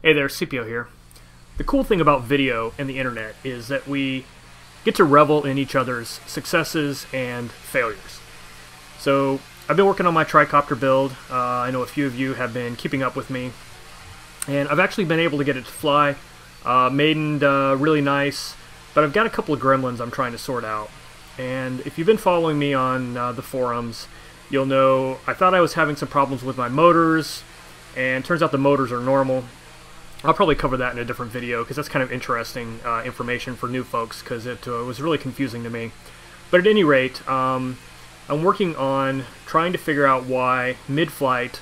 Hey there, CPO here. The cool thing about video and the internet is that we get to revel in each other's successes and failures. So I've been working on my Tricopter build. I know a few of you have been keeping up with me, and I've actually been able to get it to fly. Made really nice, but I've got a couple of gremlins I'm trying to sort out. And if you've been following me on the forums, you'll know I thought I was having some problems with my motors, and turns out the motors are normal. I'll probably cover that in a different video because that's kind of interesting information for new folks, because it was really confusing to me. But at any rate, I'm working on trying to figure out why mid-flight,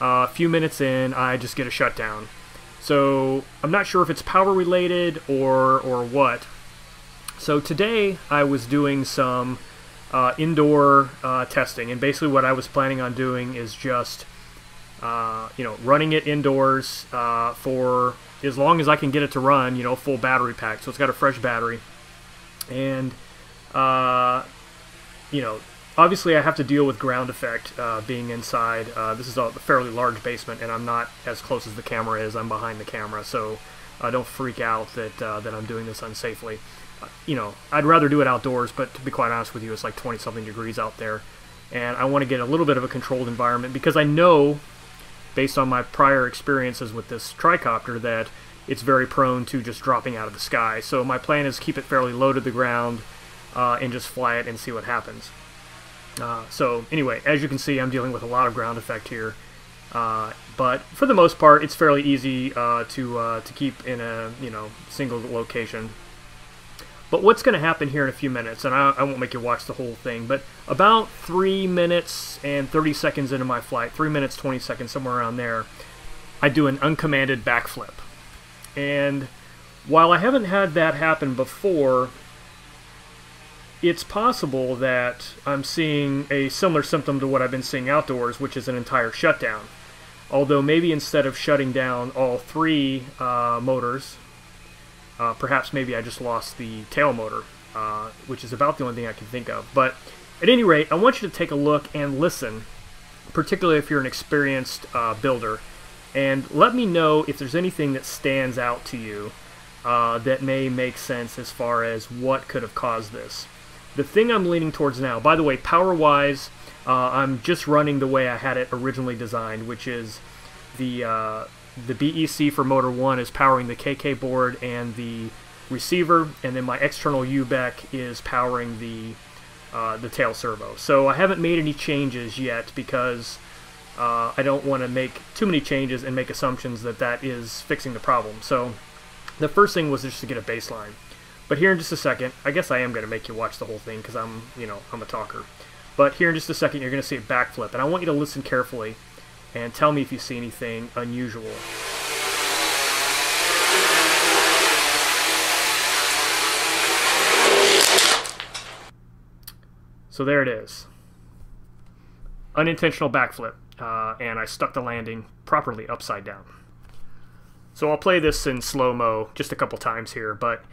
a few minutes in, I just get a shutdown. So I'm not sure if it's power related or what. So today I was doing some indoor testing, and basically what I was planning on doing is just running it indoors for as long as I can get it to run, full battery pack. So it's got a fresh battery. And, obviously I have to deal with ground effect being inside. This is a fairly large basement, and I'm not as close as the camera is. I'm behind the camera, so don't freak out that I'm doing this unsafely. I'd rather do it outdoors, but to be quite honest with you, it's like 20-something degrees out there. And I want to get a little bit of a controlled environment, because I know, based on my prior experiences with this Tricopter, that it's very prone to just dropping out of the sky. So my plan is keep it fairly low to the ground and just fly it and see what happens. So anyway, as you can see, I'm dealing with a lot of ground effect here. But for the most part, it's fairly easy to keep in a single location. But what's going to happen here in a few minutes, and I won't make you watch the whole thing, but about 3 minutes and 30 seconds into my flight, 3 minutes, 20 seconds, somewhere around there, I do an uncommanded backflip. And while I haven't had that happen before, it's possible that I'm seeing a similar symptom to what I've been seeing outdoors, which is an entire shutdown. Although maybe instead of shutting down all three motors, perhaps maybe I just lost the tail motor, which is about the only thing I can think of. But at any rate, I want you to take a look and listen, particularly if you're an experienced builder, and let me know if there's anything that stands out to you that may make sense as far as what could have caused this. The thing I'm leaning towards now, by the way, power-wise, I'm just running the way I had it originally designed, which is the BEC for motor 1 is powering the KK board and the receiver, and then my external UBEC is powering the tail servo. So I haven't made any changes yet, because I don't want to make too many changes and make assumptions that that is fixing the problem. So the first thing was just to get a baseline. But here in just a second, I guess I am going to make you watch the whole thing, because I'm a talker. But here in just a second, you're going to see a backflip, and I want you to listen carefully and tell me if you see anything unusual. So there it is. Unintentional backflip, and I stuck the landing properly upside down. So I'll play this in slow-mo just a couple times here, but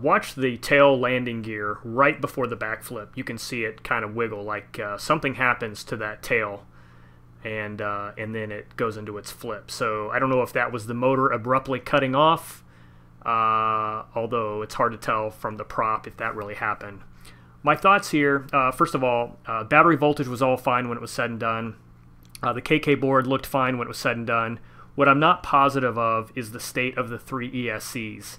watch the tail landing gear right before the backflip. You can see it kind of wiggle, like something happens to that tail, and then it goes into its flip. So I don't know if that was the motor abruptly cutting off, although it's hard to tell from the prop if that really happened. My thoughts here, first of all, battery voltage was all fine when it was said and done. The KK board looked fine when it was said and done. What I'm not positive of is the state of the 3 ESCs.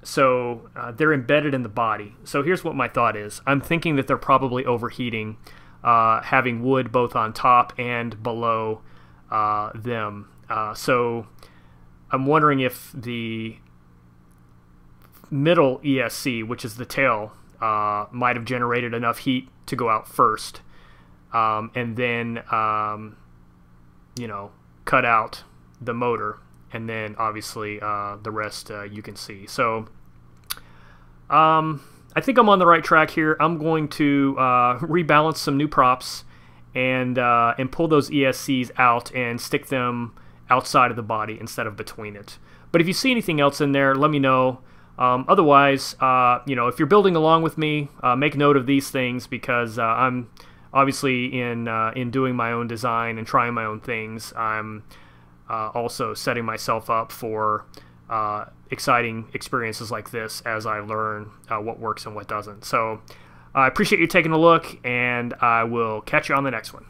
So they're embedded in the body. So here's what my thought is. I'm thinking that they're probably overheating, having wood both on top and below them. So I'm wondering if the middle ESC, which is the tail, might have generated enough heat to go out first, and then cut out the motor, and then obviously the rest you can see. So I think I'm on the right track here. I'm going to rebalance some new props and pull those ESCs out and stick them outside of the body instead of between it. But if you see anything else in there, let me know. Otherwise, if you're building along with me, make note of these things, because I'm obviously in doing my own design and trying my own things. I'm also setting myself up for exciting experiences like this as I learn what works and what doesn't. So I appreciate you taking a look, and I will catch you on the next one.